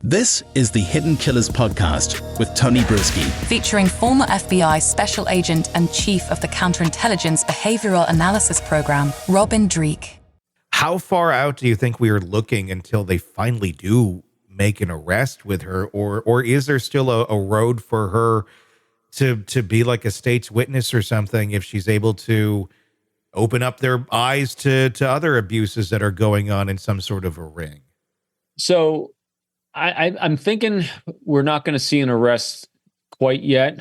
This is the Hidden Killers podcast with Tony Brueski. Featuring former FBI Special Agent and Chief of the Counterintelligence Behavioral Analysis Program, Robin Dreeke. How far out do you think we are looking until they finally do make an arrest with her? Or is there still a road for her to be like a state's witness or something if she's able to open up their eyes to other abuses that are going on in some sort of a ring? So I'm thinking we're not going to see an arrest quite yet.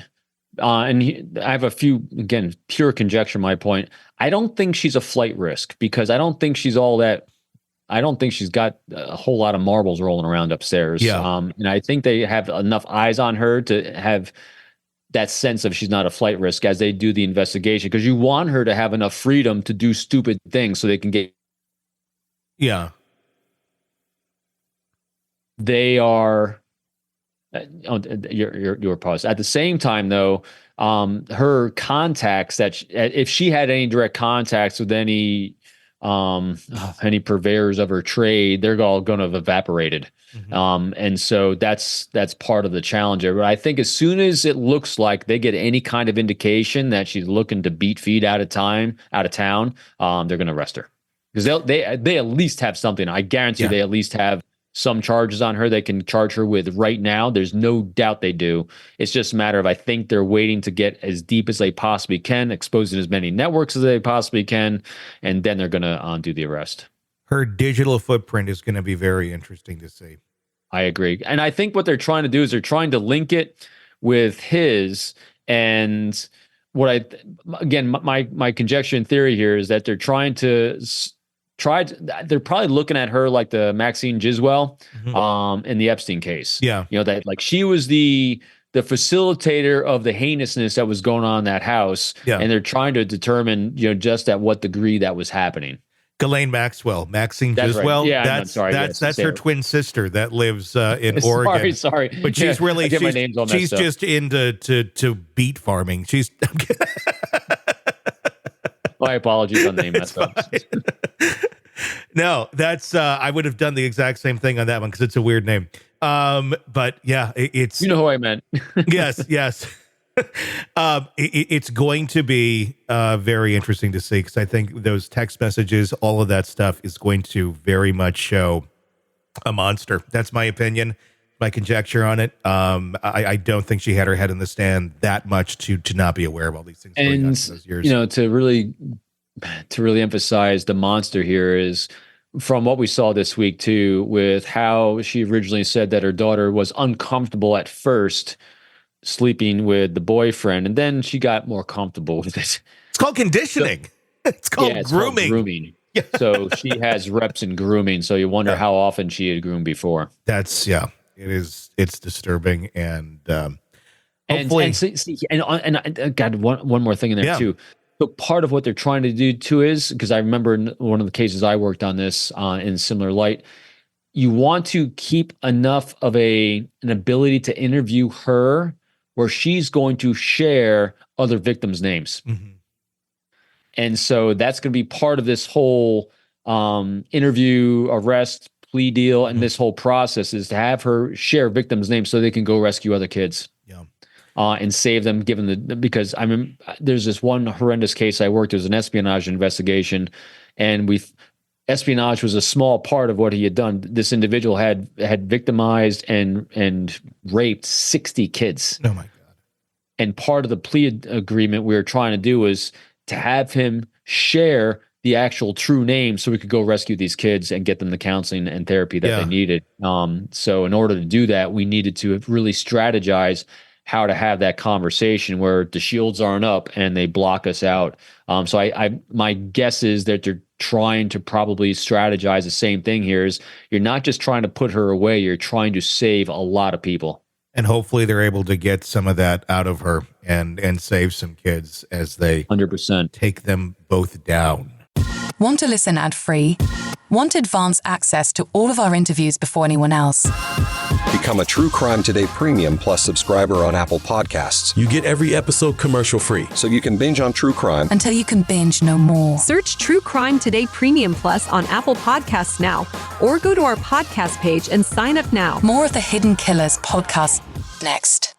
I have a few, again, pure conjecture, my point. I don't think she's a flight risk because I don't think she's got a whole lot of marbles rolling around upstairs. Yeah. And I think they have enough eyes on her to have that sense of she's not a flight risk as they do the investigation, because you want her to have enough freedom to do stupid things so they can get. Yeah. They are. Your pause. At the same time, though, her contacts if she had any direct contacts with any purveyors of her trade, they're all going to have evaporated. Mm-hmm. And so that's part of the challenge. But I think as soon as it looks like they get any kind of indication that she's looking to beat feet out of town, they're going to arrest her because they at least have something. I guarantee they at least have some charges on her they can charge her with right now. There's no doubt they do. It's just a matter of, I think they're waiting to get as deep as they possibly can, exposing as many networks as they possibly can, and then they're going to do the arrest. Her digital footprint is going to be very interesting to see. I agree. And I think what they're trying to do is they're trying to link it with his, and my conjecture and theory here is that they're they're probably looking at her like the Maxine Giswell in the Epstein case. Yeah. That like she was the facilitator of the heinousness that was going on in that house. Yeah. And they're trying to determine, just at what degree that was happening. Ghislaine Maxwell, Maxine Giswell. Right. Yeah, that's her twin sister that lives in Oregon. Sorry. But she's she's just into beet farming. My apologies on the name messed up. No, that's I would have done the exact same thing on that one because it's a weird name. But yeah, it's who I meant. yes. It's going to be very interesting to see because I think those text messages, all of that stuff is going to very much show a monster. That's my opinion, my conjecture on it. I don't think she had her head in the sand that much to not be aware of all these things going on in those years. To really emphasize the monster here is from what we saw this week too, with how she originally said that her daughter was uncomfortable at first sleeping with the boyfriend, and then she got more comfortable with it. It's called conditioning. It's called grooming. Called grooming. Yeah. So she has reps in grooming. So you wonder how often she had groomed before. It is. It's disturbing, and hopefully, and God, one more thing in there too. So part of what they're trying to do too is, because I remember in one of the cases I worked on this in similar light, you want to keep enough of an ability to interview her where she's going to share other victims' names. Mm-hmm. And so that's going to be part of this whole interview, arrest, plea deal, and this whole process is to have her share victims' names so they can go rescue other kids. Yeah. And save them, because there's this one horrendous case I worked. It was an espionage investigation, and espionage was a small part of what he had done. This individual had victimized and raped 60 kids. Oh my God! And part of the plea agreement we were trying to do was to have him share the actual true name so we could go rescue these kids and get them the counseling and therapy that they needed. So in order to do that, we needed to really strategize how to have that conversation where the shields aren't up and they block us out. So my guess is that they're trying to probably strategize the same thing here. Is you're not just trying to put her away, you're trying to save a lot of people. And hopefully they're able to get some of that out of her and save some kids as they 100% take them both down. Want to listen ad-free? Want advanced access to all of our interviews before anyone else? Become a True Crime Today Premium Plus subscriber on Apple Podcasts. You get every episode commercial-free. So you can binge on true crime until you can binge no more. Search True Crime Today Premium Plus on Apple Podcasts now, or go to our podcast page and sign up now. More of the Hidden Killers podcast next.